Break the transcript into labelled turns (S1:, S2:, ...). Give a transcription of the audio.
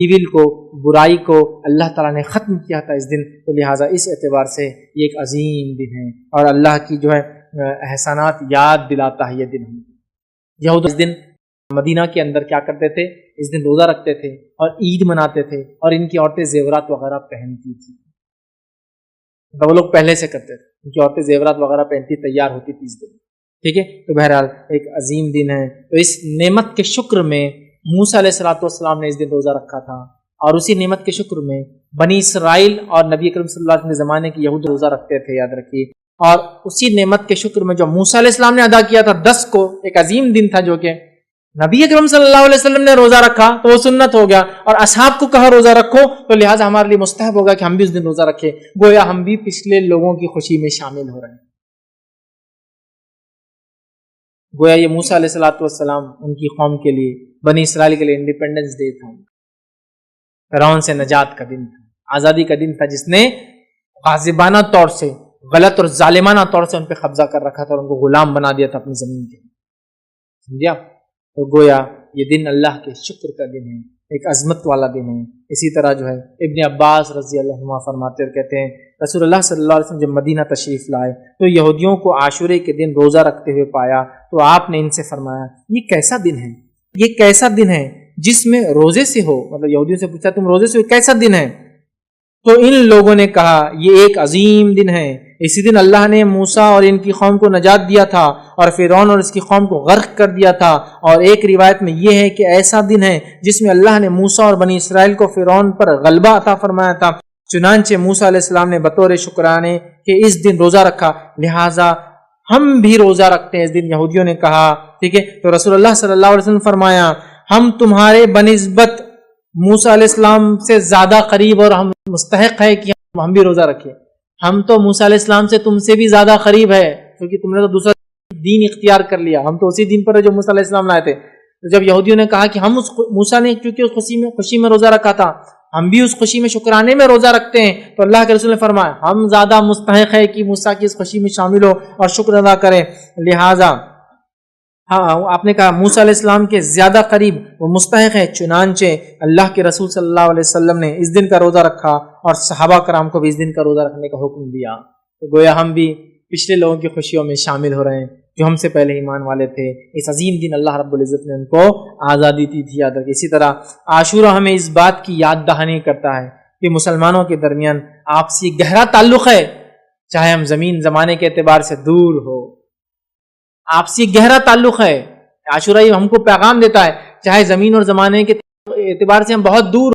S1: Evil کو، برائی کو اللہ تعالیٰ نے ختم کیا تھا اس دن، تو لہٰذا اس اعتبار سے یہ ایک عظیم دن ہے اور اللہ کی جو ہے احسانات یاد دلاتا ہے یہ دن ہمیں۔ یہود اس دن مدینہ کے اندر کیا کرتے تھے، اس دن روزہ رکھتے تھے اور عید مناتے تھے، اور ان کی عورتیں زیورات وغیرہ پہنتی تھیں، تو وہ لوگ پہلے سے کرتے تھے، ان کی عورتیں زیورات وغیرہ پہنتی تیار ہوتی تھی اس دن، ٹھیک ہے۔ تو بہرحال ایک عظیم دن ہے، تو اس نعمت کے شکر میں موسیٰ علیہ السلام نے اس دن روزہ رکھا تھا، اور اسی نعمت کے شکر میں بنی اسرائیل اور نبی کریم صلی اللہ علیہ وسلم کے زمانے کے یہود روزہ رکھتے تھے، یاد رکھیے۔ اور اسی نعمت کے شکر میں جو موسیٰ علیہ السلام نے ادا کیا تھا 10 کو، ایک عظیم دن تھا جو کہ نبی اکرم صلی اللہ علیہ وسلم نے روزہ رکھا تو وہ سنت ہو گیا، اور اصحاب کو کہا روزہ رکھو، تو لہٰذا ہمارے لیے مستحب ہوگا کہ ہم بھی اس دن روزہ رکھیں، گویا ہم بھی پچھلے لوگوں کی خوشی میں شامل ہو رہے ہیں۔ گویا یہ موسیٰ علیہ السلام ان کی قوم کے لیے، بنی اسرائیل کے لیے انڈیپینڈنس ڈے تھا، فرعون سے نجات کا دن تھا، آزادی کا دن تھا، جس نے غاصبانہ طور سے، غلط اور ظالمانہ طور سے ان پہ قبضہ کر رکھا تھا اور ان کو غلام بنا دیا تھا اپنی زمین کے، سمجھا؟ تو گویا یہ دن اللہ کے شکر کا دن ہے، ایک عظمت والا دن ہے۔ اسی طرح جو ہے ابن عباس رضی اللہ عنہ فرماتے اور کہتے ہیں رسول اللہ صلی اللہ علیہ وسلم جب مدینہ تشریف لائے تو یہودیوں کو عاشورے کے دن روزہ رکھتے ہوئے پایا، تو آپ نے ان سے فرمایا یہ کیسا دن ہے، یہ کیسا دن ہے جس میں روزے سے ہو، مطلب یہودیوں سے پوچھا تم روزے سے ہو، کیسا دن ہے؟ تو ان لوگوں نے کہا یہ ایک عظیم دن ہے، اسی دن اللہ نے موسیٰ اور ان کی قوم کو نجات دیا تھا اور فرعون اور اس کی قوم کو غرق کر دیا تھا، اور ایک روایت میں یہ ہے کہ ایسا دن ہے جس میں اللہ نے موسیٰ اور بنی اسرائیل کو فرعون پر غلبہ عطا فرمایا تھا، چنانچہ موسیٰ علیہ السلام نے بطور شکرانے کہ اس دن روزہ رکھا، لہٰذا ہم بھی روزہ رکھتے ہیں اس دن۔ یہودیوں نے کہا ٹھیک ہے، تو رسول اللہ صلی اللہ علیہ وسلم فرمایا ہم تمہارے بنسبت موسیٰ علیہ السلام سے زیادہ قریب اور ہم مستحق ہے کہ ہم بھی روزہ رکھیں، ہم تو موسیٰ علیہ السلام سے تم سے بھی زیادہ قریب ہے، کیونکہ تم نے تو دوسرا دین اختیار کر لیا، ہم تو اسی دین پر ہے جو موسیٰ علیہ السلام لائے تھے۔ جب یہودیوں نے کہا کہ ہم موسیٰ نے کیونکہ اس خوشی میں روزہ رکھا تھا، ہم بھی اس خوشی میں شکرانے میں روزہ رکھتے ہیں، تو اللہ کے رسول نے فرمایا ہم زیادہ مستحق ہے کہ موسیٰ کی اس خوشی میں شامل ہو اور شکر ادا کریں، لہٰذا آپ نے کہا موسیٰ علیہ السلام کے زیادہ قریب وہ مستحق ہے، چنانچہ اللہ کے رسول صلی اللہ علیہ وسلم نے اس دن کا روزہ رکھا اور صحابہ کرام کو بھی اس دن کا روزہ رکھنے کا حکم دیا، تو گویا ہم بھی پچھلے لوگوں کی خوشیوں میں شامل ہو رہے ہیں جو ہم سے پہلے ایمان والے تھے۔ اس عظیم دن اللہ رب العزت نے ان کو آزادی دی تھی، یاد رکھیں۔ اسی طرح عاشورہ ہمیں اس بات کی یاد دہانی کرتا ہے کہ مسلمانوں کے درمیان آپسی گہرا تعلق ہے، چاہے ہم زمین زمانے کے اعتبار سے دور ہو، آپسی گہرا تعلق ہے۔ عاشورہ ہم کو پیغام دیتا ہے چاہے زمین اور زمانے کے اعتبار سے ہم بہت دور